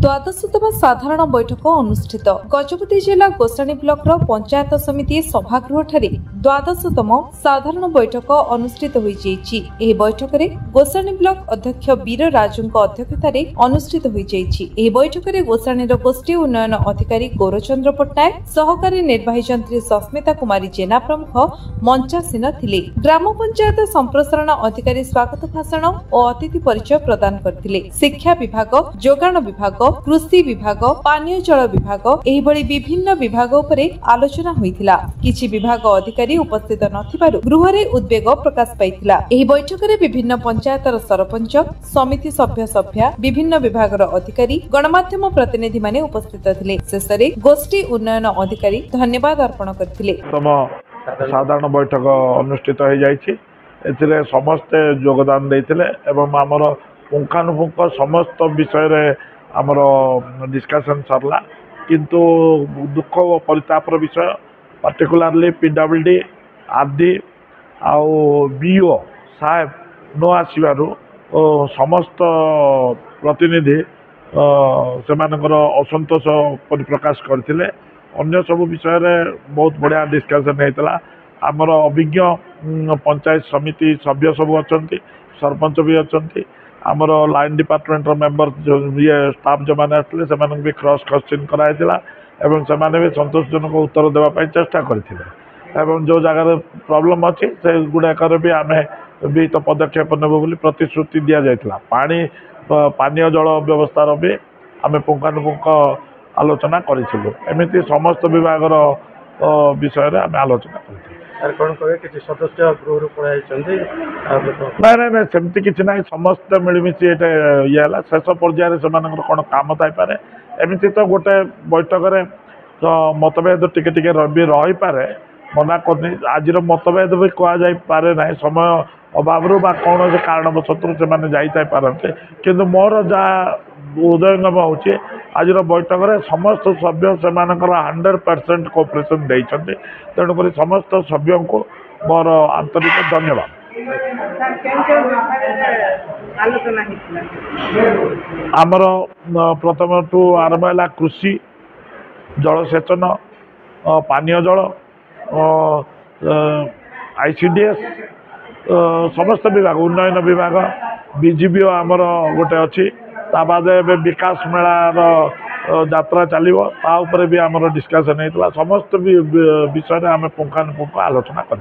द्वादशतम साधारण बैठक अनुष्ठित गजपति जिला गोसाणी ब्लॉक पंचायत समिति सभागृह ठारे द्वादशतम साधारण बैठक अनुष्ठित होई बैठक में गोसाणी ब्लॉक अध्यक्ष वीर राजू अध्यक्षतार अनुष्ठित होई बैठक में गोसाणी गोष्ठी उन्नयन अधिकारी गौरचंद्र पट्टनायक सहकारी निर्वाही जंत्री सस्मिता कुमारी जेना प्रमुख मंचासीन थिले। ग्राम पंचायत संप्रसारण अधिकारी स्वागत भाषण और अतिथि परिचय प्रदान करथिले। शिक्षा विभाग, जोगाण विभाग, कृषि विभाग, पानीय जल विभाग एहिभଳି विभिन्न विभाग उपरे आलोचना होइथिला। किछि विभाग अधिकारी उपस्थित नथिबारु गृहरे उद्वेग प्रकाश पाइथिला। एही बैठक रे विभिन्न पंचायतर सरपंच, समिति सभ्य, विभिन्न विभागर अधिकारी, गणमाध्यम प्रतिनिधि माने उपस्थित थिले। शेषरे गोष्ठी उन्नयन अधिकारी धन्यवाद अर्पण करथिले। साधारण बैठक अनुष्ठित हो जाइछि। एथिले समस्त योगदान देथिले एवं हमर पुंखानुपुंख समस्त विषय रे आमर डिस्कशन सरला, किंतु दुख और परितापर विषय पार्टिकुलारली पीडब्ल्यूडी आरडी आउ बीओ साहेब न आसबार समस्त प्रतिनिधि से असंतोष परिप्रकाश करते। अन्य सब विषय रे बहुत बढ़िया डिस्कशन होता। आमर अभिज्ञ पंचायत समिति सभ्य सब अच्छा, सरपंच भी अच्छा, आमर लाइन डिपार्टमेंट मेंबर जो ये स्टाफ जो मैंने आसते से भी क्रॉस क्वेश्चन कराइला एवं से भी संतोषजनक उत्तर देवाई चेष्टा करते। जो जगार प्रॉब्लम अच्छी से गुड़ाकर भी आम भी तो पदक्षेप नेब बोली प्रतिश्रुति दि जाता। पानीय जल व्यवस्थार भी आम पुंखानुपुंख आलोचना करूँ। एमती समस्त विभाग विषय आम आलोचना कर ना सेमती किसी ना समस्त मिलमिशी ये शेष पर्यायर से कौन काम थाईपे। एमती तो गोटे बैठक मतभेद टिके भी रही पारे, मना करनी। आज मतभेद भी कहुए ना समय अभाव कौन से कारणवशत से पारते, किंतु मोर जहाँ उदयंगम हो आज बैठक में समस्त सभ्य से 100% कोऑपरेशन देते। तेणुक समस्त सभ्यों को मोर आंतरिक धन्यवाद। आमर प्रथम ठू आरंभ है कृषि, जलसेचन, पानीय जल, आईसीडीएस, समस्त विभाग, उन्नयन विभाग, बीजीपीओ आमर गोटे अच्छी। बाद विकास मेलार यात्रा चलो भी आमर डिस्कसन होता। समस्त विषय आम पुंखानुपुंख आलोचना कर।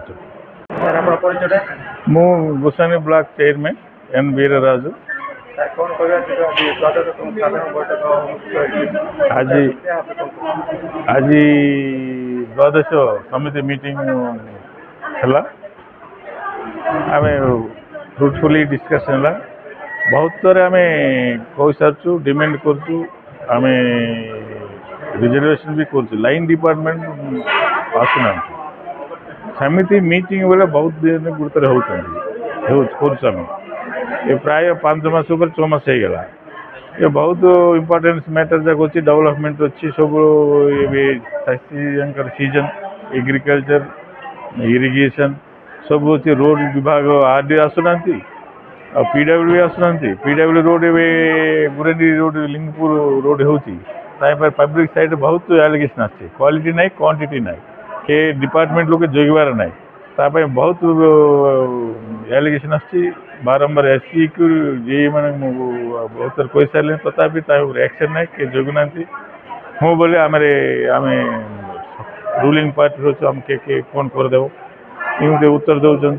मु गोसाणी ब्लॉक चेयरमैन एन वीर राजू। आज आज द्वादश समिति मीटिंग है, आम फ्रुटफुली डिस्कसन है। बहुत थर आम कही सारू, डिमांड करूँ, आम रिजर्वेशन भी करूँ। लाइन डिपार्टमेंट आसुना समिति मीटिंग बेले बहुत दिन गुरुतर होम ये प्राय 5 मास 6 मास हो गला। ये बहुत इम्पोर्टेंस मैटर जगह अच्छी, डेवलपमेंट अच्छी सब सीजन एग्रीकल्चर इरिगेशन सब अच्छी। रोड विभाग आरडी आसुना, पीडब्ल्यू आसुना। PW road Gurendi road Lingpur road होती पब्लिक साइड बहुत एलिगेशन आछे। क्वालिटी ना क्वांटिटी ना के डिपार्टमेंट लोग जगवार ना बहुत एलिगेशन आछी। बारंबार एससी को जे मैंने बहुत थर कही सारे तथापि एक्शन ना के जगुना हूँ बोले आम रूलिंग पार्टी रोच आम के कौन करदेव एमती उत्तर दौरान।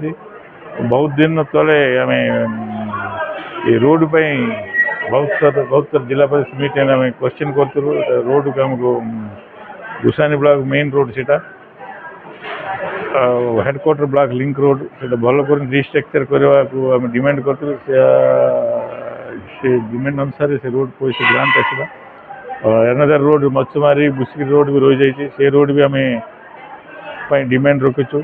बहुत दिन तले आम ये रोड पर बहुत थर जिला परिषद मीटिंग आम क्वेश्चन करूँ। रोड को आमको गोसाणी ब्लॉक मेन रोड से हेडक्वार्टर ब्लॉक लिंक रोड से भल कर रिस्ट्रक्चर करने को आम डिमांड करूँ। से डिमांड अनुसार से रोड पैसा ग्रांट आसला। एनदर रोड मच्छमारी बुसकी रोड भी रही जाइए, से रोड भी आम डिमांड रखीचु।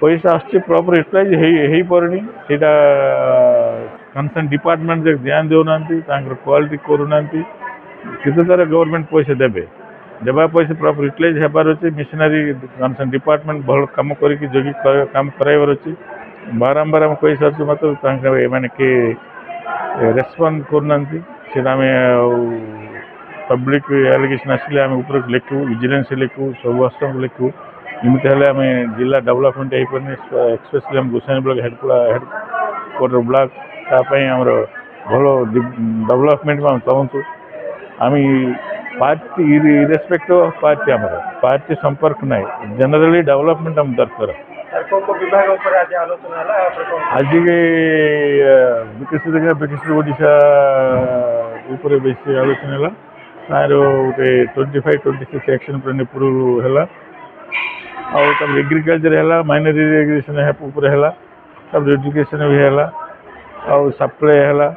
पैसा आसुच्छे प्रॉपर यूटिलाइज हो पारनी, सेटा कंसर्न डिपार्टमेंट ध्यान देना क्वालिटी करूना कि गवर्नमेंट पैसा देवे देवा पैसा प्रॉपर यूटिलाइज होबार अच्छे। मिशनरी कंसर्न डिपार्टमेंट भल कम करके जगि काम कराइबार अच्छे। बारंबार आम कही सारी मात्र मैंने के रेस्पॉन्ड करना। पब्लिक एलिगेशन आसिले आम ऊपर लिखू विजिलेंस लिखू सब अस्त लिखू एमती हेल्ले आम जिला डेवलपमेंट हो पारे एक्सपेशली आम गोसाणी ब्लॉक हेडक्वार्टर ब्लॉक तापाई आमर भल डेवलपमेंट आम चाहूँ आम पार्टी इरेस्पेक्टिव ऑफ पार्टी आम पार्टी संपर्क ना जनरली डेवलपमेंट आम दरकार आज विकसित ओडिशा ऊपर बेसी आलोचना है तार गोटे 25-26 एक्शन प्लान अप्रूवल है एग्रीकल्चर है माइनर इरिगेशन है एजुकेशन भी है सप्लाई है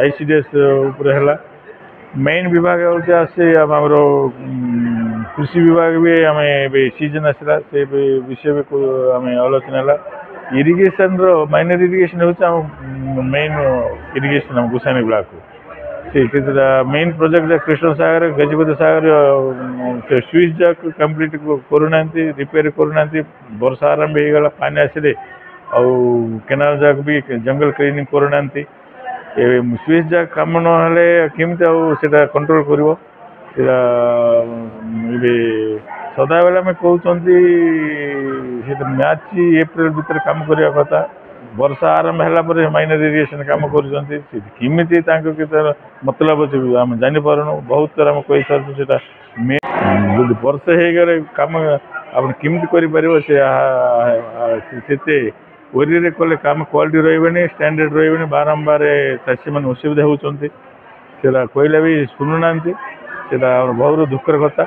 ICDS ऊपर है मेन विभाग होते आसे आमर कृषि विभाग भी आम सीजन आसला से विषय भी आम आलोचना है इरिगेशन माइनर इरिगेशन हूँ main irrigation Gosani block main project Krishna Sagar Gajapati Sagar स्विच जाक कंप्लीट करूना रिपेयर करूना वर्षा आरंभ हो गला पानी आसिले केनाल जाक भी जंगल क्लीनिंग करूना स्विच जाक कम ना केमती आटा कंट्रोल कर सदा बेले आम कहते मार्च एप्रिल भर कम करने कथा वर्षा आरंभ है माइनर इरिगेशन कम करमी मतलब अच्छे आम जानीपारूँ बहुत थर आम कही सारे जो वर्षे हो गले कम आप केमी कर ओरी कले कम क्वालिटी रही स्टैंडर्ड रही बारंबार चाषी मैंने असुविधा होती कहले भी शुणुना बहुत दुखर कथा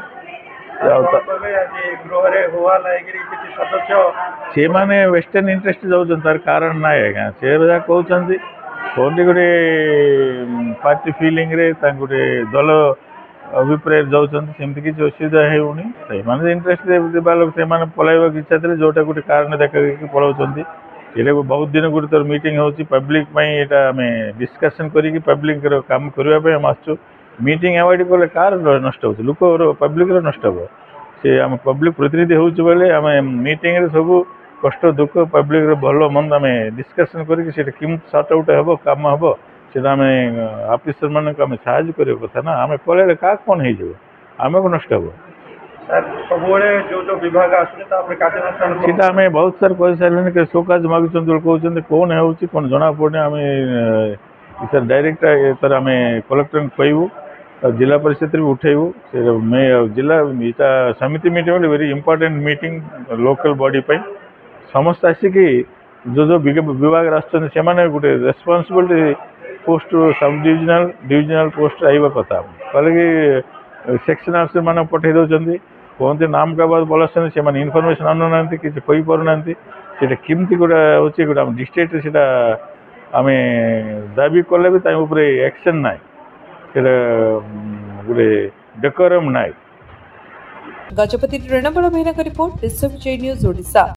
से मैंने वेस्टर्न इंटरेस्ट जाऊँ तार कारण ना आज्ञा से कहते कौटी गोटे पार्टी फिलिंग गोटे दल अभिप्राय जाऊँगी किसी असुविधा होनी इंटरेस्ट देवा लोग से पलैवा इच्छा थे जोटा गोटे कारण देखा पलाऊँ ये बहुत दिन गोटे थर मीटिंग हो पब्लिक यहाँ आम डिस्कसन करी पब्लिक काम करने आम आसु मीटिंग अवॉइड कले कार नष्ट हो लोक पब्लिक नष्ट हो से आम पब्लिक प्रतिनिधि हो आम मीटिंग सब कष्ट दुख पब्लिक भल मंद आम डिस्कसन करें सर्ट आउट हम कम हम से आम ऑफिसर मान आम साहय करने कथा ना आम पलैले क्या कौन हो आम को नष्ट हो सब जो विभाग सीटा आम बहुत सार कह सारे कि शोकाज मागुच्च कहते कौन हो कौन जना पड़े आम सर डायरेक्ट तर आम कलेक्टर कहूँ जिला परिषद भी उठेबू से जिला इटा समिति meeting very important meeting local body पे समस्त आसिकी जो विभाग आसने गोटे responsibility post sub divisional post आइबा कथा कहले कि सेक्शन ऑफिसर मान पठे दौरान कहते नाम का बाद बोला से इनफर्मेशन आनुना किसी कही पारना केमती गोटे हूँ गोटे डिस्ट्रिक्ट से आम दाबी कले भी एक्शन ना गोटे डेकोरम ना गजपति ऋणबल भाईना रिपोर्ट न्यूज ओडिशा।